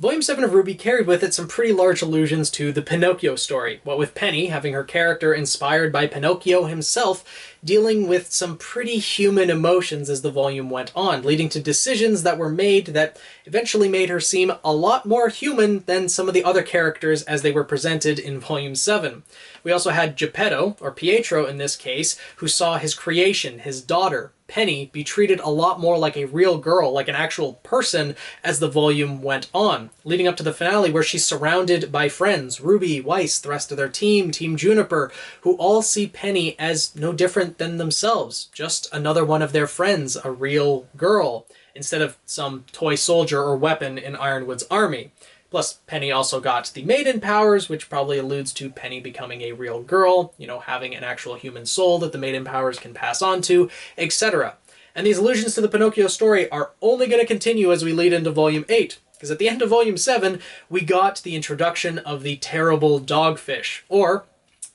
Volume 7 of RWBY carried with it some pretty large allusions to the Pinocchio story, what with Penny having her character inspired by Pinocchio himself, dealing with some pretty human emotions as the volume went on, leading to decisions that were made that eventually made her seem a lot more human than some of the other characters as they were presented in Volume 7. We also had Geppetto, or Pietro in this case, who saw his creation, his daughter, Penny, be treated a lot more like a real girl, like an actual person, as the volume went on, leading up to the finale where she's surrounded by friends, Ruby, Weiss, the rest of their team, Team Juniper, who all see Penny as no different than themselves, just another one of their friends, a real girl, instead of some toy soldier or weapon in Ironwood's army. Plus, Penny also got the maiden powers, which probably alludes to Penny becoming a real girl, you know, having an actual human soul that the maiden powers can pass on to, etc. And these allusions to the Pinocchio story are only going to continue as we lead into Volume 8, because at the end of Volume 7, we got the introduction of the terrible dogfish, or,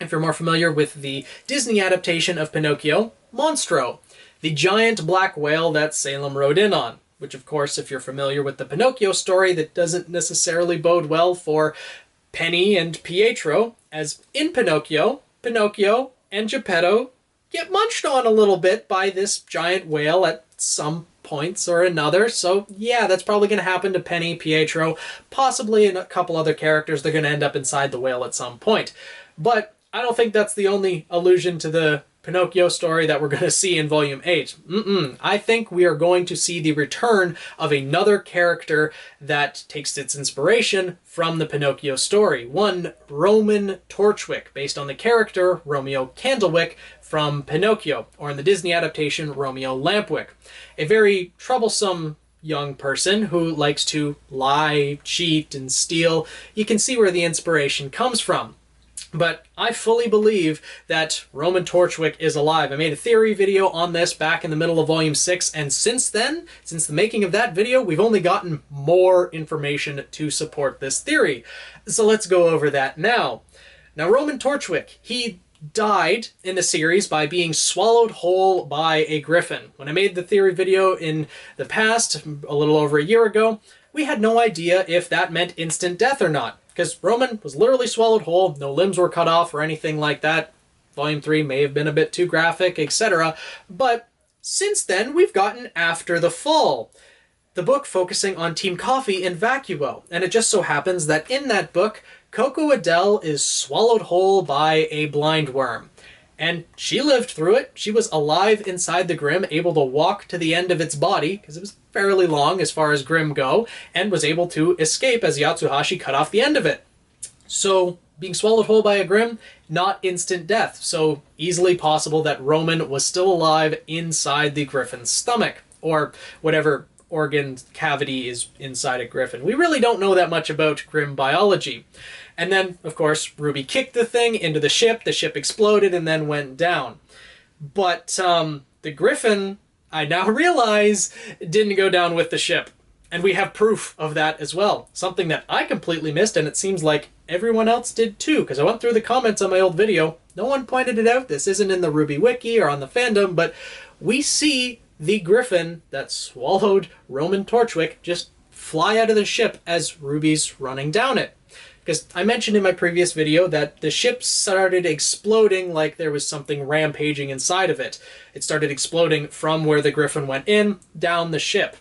if you're more familiar with the Disney adaptation of Pinocchio, Monstro, the giant black whale that Salem rode in on. Which, of course, if you're familiar with the Pinocchio story, that doesn't necessarily bode well for Penny and Pietro, as in Pinocchio, Pinocchio and Geppetto get munched on a little bit by this giant whale at some points or another. So yeah, that's probably going to happen to Penny, Pietro, possibly a couple other characters. They're going to end up inside the whale at some point. But I don't think that's the only allusion to the Pinocchio story that we're going to see in Volume 8. I think we are going to see the return of another character that takes its inspiration from the Pinocchio story. One Roman Torchwick, based on the character Romeo Candlewick from Pinocchio, or in the Disney adaptation, Romeo Lampwick. A very troublesome young person who likes to lie, cheat, and steal. You can see where the inspiration comes from. But I fully believe that Roman Torchwick is alive. I made a theory video on this back in the middle of Volume 6, and since then, since the making of that video, we've only gotten more information to support this theory. So let's go over that now. Now, Roman Torchwick, he died in the series by being swallowed whole by a griffin. When I made the theory video in the past, a little over a year ago, we had no idea if that meant instant death or not. Because Roman was literally swallowed whole, no limbs were cut off or anything like that. Volume 3 may have been a bit too graphic, etc. But since then, we've gotten After the Fall, the book focusing on Team Coffee and Vacuo. And it just so happens that in that book, Coco Adele is swallowed whole by a blind worm. And she lived through it. She was alive inside the Grimm, able to walk to the end of its body, because it was fairly long as far as Grimm go, and was able to escape as Yatsuhashi cut off the end of it. So, being swallowed whole by a Grimm, not instant death. So, easily possible that Roman was still alive inside the griffin's stomach, or whatever organ cavity is inside a griffin. We really don't know that much about Grimm biology. And then, of course, RWBY kicked the thing into the ship exploded, and then went down. But the griffin, I now realize, didn't go down with the ship. And we have proof of that as well. Something that I completely missed, and it seems like everyone else did too, because I went through the comments on my old video. No one pointed it out. This isn't in the RWBY wiki or on the fandom, but we see the griffin that swallowed Roman Torchwick just fly out of the ship as RWBY's running down it. Because I mentioned in my previous video that the ship started exploding like there was something rampaging inside of it. It started exploding from where the griffin went in, down the ship.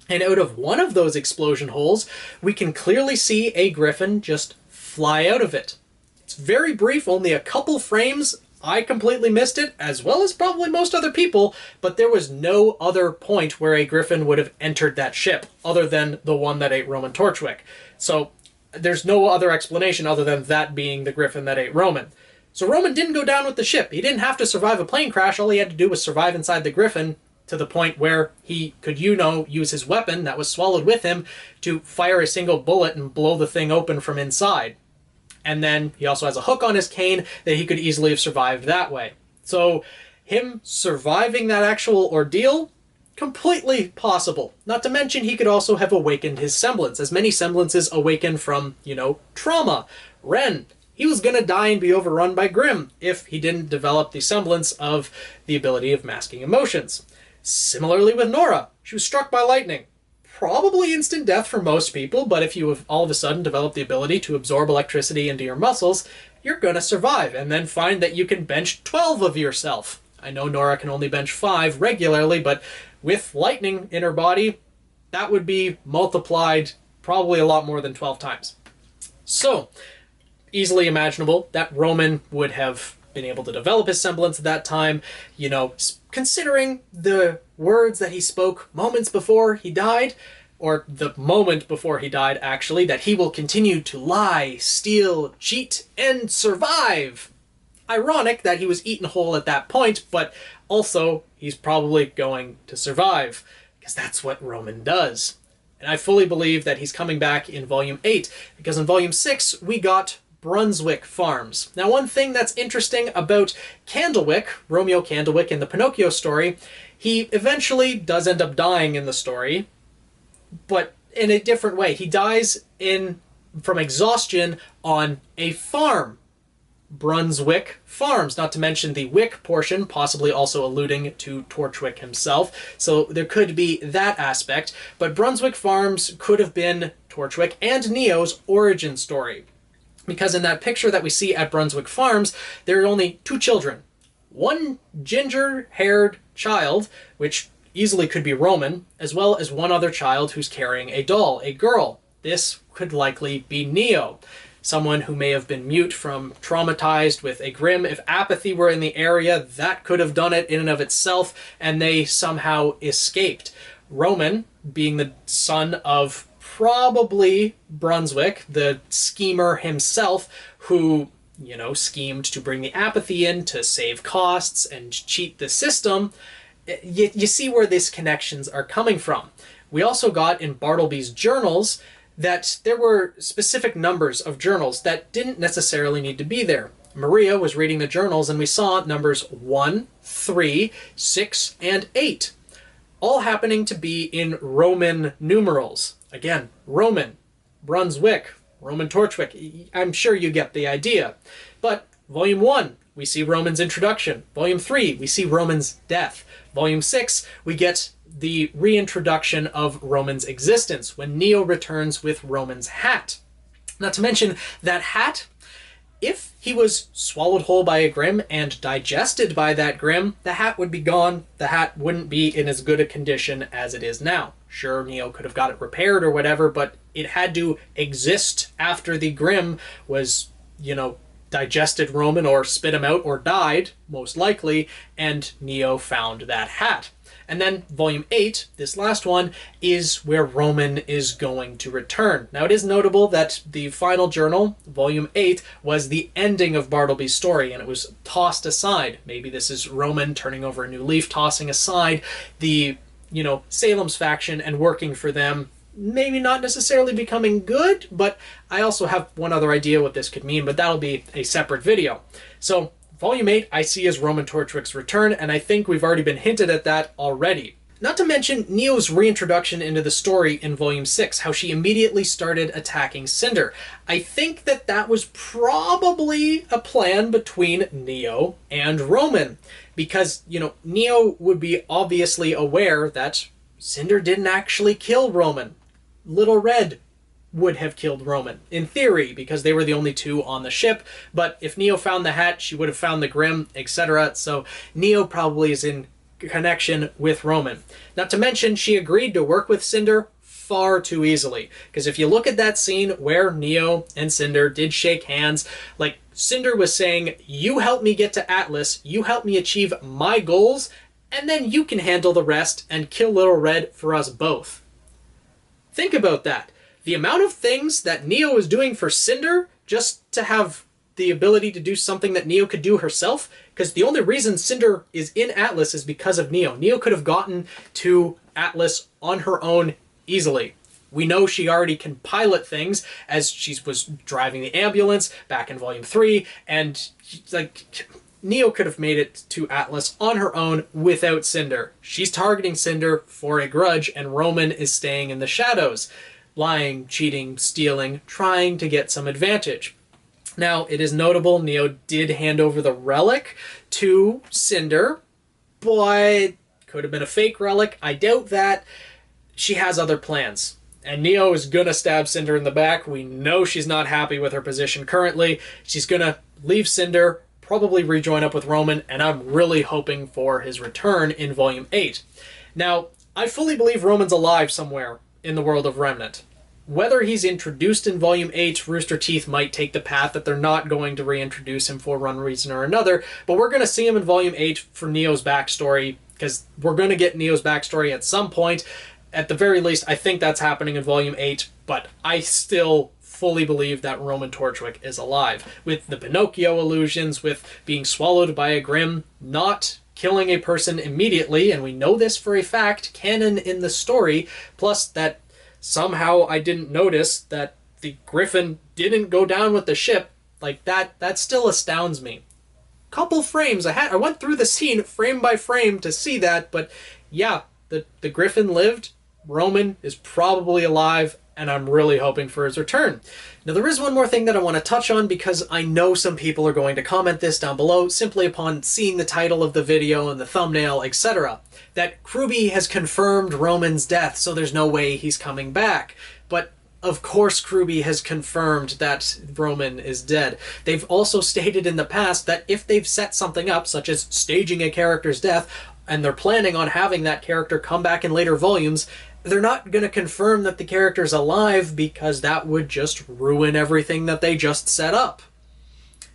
And out of one of those explosion holes, we can clearly see a griffin just fly out of it. It's very brief, only a couple frames. I completely missed it, as well as probably most other people, but there was no other point where a griffin would have entered that ship, other than the one that ate Roman Torchwick. So there's no other explanation other than that being the griffin that ate Roman. So Roman didn't go down with the ship. He didn't have to survive a plane crash. All he had to do was survive inside the griffin to the point where he could, use his weapon that was swallowed with him to fire a single bullet and blow the thing open from inside. And then he also has a hook on his cane that he could easily have survived that way. So him surviving that actual ordeal, completely possible. Not to mention he could also have awakened his semblance, as many semblances awaken from, trauma. Ren, he was going to die and be overrun by Grimm if he didn't develop the semblance of the ability of masking emotions. Similarly with Nora, she was struck by lightning. probably instant death for most people, but if you have all of a sudden developed the ability to absorb electricity into your muscles, you're going to survive, and then find that you can bench 12 of yourself. I know Nora can only bench 5 regularly, but with lightning in her body, that would be multiplied probably a lot more than 12 times. So, easily imaginable that Roman would have been able to develop his semblance at that time, you know, considering the words that he spoke moments before he died, or the moment before he died, actually, that he will continue to lie, steal, cheat, and survive. Ironic that he was eaten whole at that point, but also he's probably going to survive, because that's what Roman does. And I fully believe that he's coming back in Volume 8, because in Volume 6 we got Brunswick Farms. Now, one thing that's interesting about Candlewick, Romeo Candlewick in the Pinocchio story, he eventually does end up dying in the story, but in a different way. He dies from exhaustion on a farm. Brunswick Farms, not to mention the Wick portion, possibly also alluding to Torchwick himself. So there could be that aspect, but Brunswick Farms could have been Torchwick and Neo's origin story. Because in that picture that we see at Brunswick Farms, there are only 2 children. One ginger-haired child, which easily could be Roman, as well as one other child who's carrying a doll, a girl. This could likely be Neo, someone who may have been mute from traumatized with a Grimm. If apathy were in the area, that could have done it in and of itself, and they somehow escaped. Roman, being the son of probably Brunswick, the schemer himself, who, you know, schemed to bring the apathy in to save costs and cheat the system. You see where these connections are coming from. We also got in Bartleby's journals that there were specific numbers of journals that didn't necessarily need to be there. Maria was reading the journals and we saw numbers 1, 3, 6, and 8, all happening to be in Roman numerals. Again, Roman, Brunswick, Roman Torchwick. I'm sure you get the idea. But Volume 1, we see Roman's introduction. Volume 3, we see Roman's death. Volume 6, we get the reintroduction of Roman's existence when Neo returns with Roman's hat. Not to mention that hat, if he was swallowed whole by a Grimm and digested by that Grimm, the hat would be gone. The hat wouldn't be in as good a condition as it is now. Sure, Neo could have got it repaired or whatever, but it had to exist after the Grimm was, you know, digested Roman or spit him out or died, most likely, and Neo found that hat. And then Volume 8, this last one, is where Roman is going to return. Now, it is notable that the final journal, Volume 8, was the ending of Bartleby's story, and it was tossed aside. Maybe this is Roman turning over a new leaf, tossing aside the, you know, Salem's faction and working for them. Maybe not necessarily becoming good, but I also have one other idea what this could mean, but that'll be a separate video. So, Volume 8 I see as Roman Torchwick's return, and I think we've already been hinted at that already. Not to mention Neo's reintroduction into the story in Volume 6, how she immediately started attacking Cinder. I think that that was probably a plan between Neo and Roman, because, you know, Neo would be obviously aware that Cinder didn't actually kill Roman. Little Red would have killed Roman, in theory, because they were the only 2 on the ship, but if Neo found the hat, she would have found the Grimm, etc., so Neo probably is in connection with Roman. Not to mention, she agreed to work with Cinder far too easily, because if you look at that scene where Neo and Cinder did shake hands, like, Cinder was saying, you help me get to Atlas, you help me achieve my goals, and then you can handle the rest and kill Little Red for us both. Think about that. The amount of things that Neo is doing for Cinder just to have the ability to do something that Neo could do herself, because the only reason Cinder is in Atlas is because of Neo. Neo could have gotten to Atlas on her own easily. We know she already can pilot things, as she was driving the ambulance back in Volume 3, and, like, Neo could have made it to Atlas on her own without Cinder. She's targeting Cinder for a grudge, and Roman is staying in the shadows. Lying, cheating, stealing, trying to get some advantage. Now, it is notable Neo did hand over the relic to Cinder, but could have been a fake relic. I doubt that. she has other plans. And Neo is gonna stab Cinder in the back. We know she's not happy with her position currently. She's gonna leave Cinder, probably rejoin up with Roman, and I'm really hoping for his return in Volume 8. Now, I fully believe Roman's alive somewhere in the world of Remnant. Whether he's introduced in Volume 8, Rooster Teeth might take the path that they're not going to reintroduce him for one reason or another, but we're going to see him in Volume 8 for Neo's backstory, because we're going to get Neo's backstory at some point. At the very least, I think that's happening in Volume 8, but I still fully believe that Roman Torchwick is alive. With the Pinocchio illusions, with being swallowed by a Grimm, not killing a person immediately, and we know this for a fact, canon in the story, plus that somehow I didn't notice that the Griffin didn't go down with the ship, like that still astounds me. Couple frames, I went through the scene frame by frame to see that, but yeah, the Griffin lived, Roman is probably alive, and I'm really hoping for his return. Now there is one more thing that I want to touch on, because I know some people are going to comment this down below simply upon seeing the title of the video and the thumbnail, etc. That Kruby has confirmed Roman's death, so there's no way he's coming back. But of course Kruby has confirmed that Roman is dead. They've also stated in the past that if they've set something up, such as staging a character's death, and they're planning on having that character come back in later volumes, they're not going to confirm that the character's alive, because that would just ruin everything that they just set up.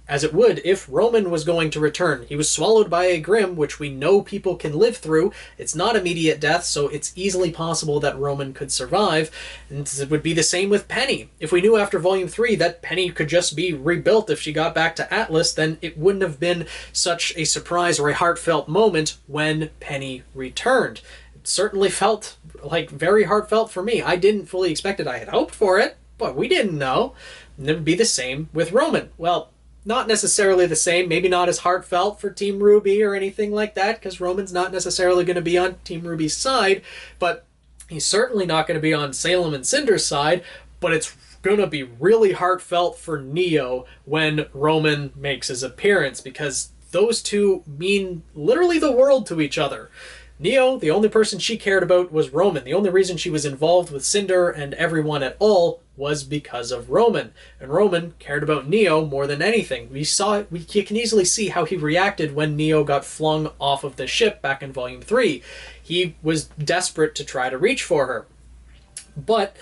As it would if Roman was going to return. He was swallowed by a Grimm, which we know people can live through. It's not immediate death, so it's easily possible that Roman could survive. And it would be the same with Penny. If we knew after Volume 3 that Penny could just be rebuilt if she got back to Atlas, then it wouldn't have been such a surprise or a heartfelt moment when Penny returned. It certainly felt like very heartfelt for me. I didn't fully expect it. I had hoped for it, but we didn't know. And it would be the same with Roman. Well, not necessarily the same, maybe not as heartfelt for Team RWBY or anything like that, because Roman's not necessarily going to be on Team RWBY's side, but he's certainly not going to be on Salem and Cinder's side, but it's going to be really heartfelt for Neo when Roman makes his appearance, because those two mean literally the world to each other. Neo, the only person she cared about was Roman. The only reason she was involved with Cinder and everyone at all was because of Roman. And Roman cared about Neo more than anything. You can easily see how he reacted when Neo got flung off of the ship back in Volume 3. He was desperate to try to reach for her. But,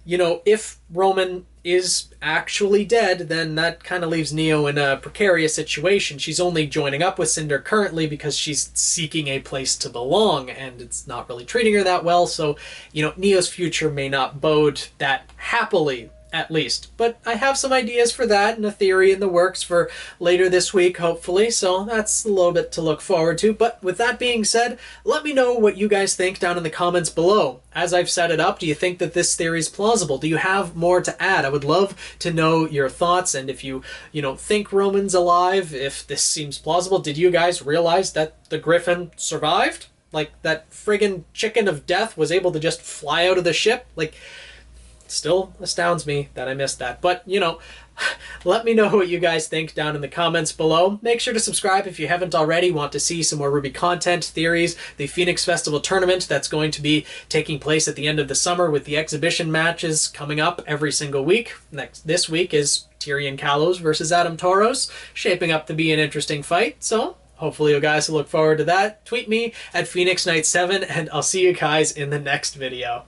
you know, if Roman is actually dead, then that kind of leaves Neo in a precarious situation. She's only joining up with Cinder currently because she's seeking a place to belong, and it's not really treating her that well, so, you know, Neo's future may not bode that happily, at least. But I have some ideas for that and a theory in the works for later this week, hopefully, so that's a little bit to look forward to. But with that being said, let me know what you guys think down in the comments below. As I've set it up, do you think that this theory is plausible? Do you have more to add? I would love to know your thoughts, and if you think Roman's alive, if this seems plausible. Did you guys realize that the Griffin survived? Like, that friggin' chicken of death was able to just fly out of the ship? Like, still astounds me that I missed that. But, you know, let me know what you guys think down in the comments below. Make sure to subscribe if you haven't already. Want to see some more RWBY content, theories, the Phoenix Festival tournament that's going to be taking place at the end of the summer, with the exhibition matches coming up every single week. This week is Tyrion Kalos versus Adam Toros, shaping up to be an interesting fight, so hopefully you guys will look forward to that. Tweet me at Phoenix Knight 7, and I'll see you guys in the next video.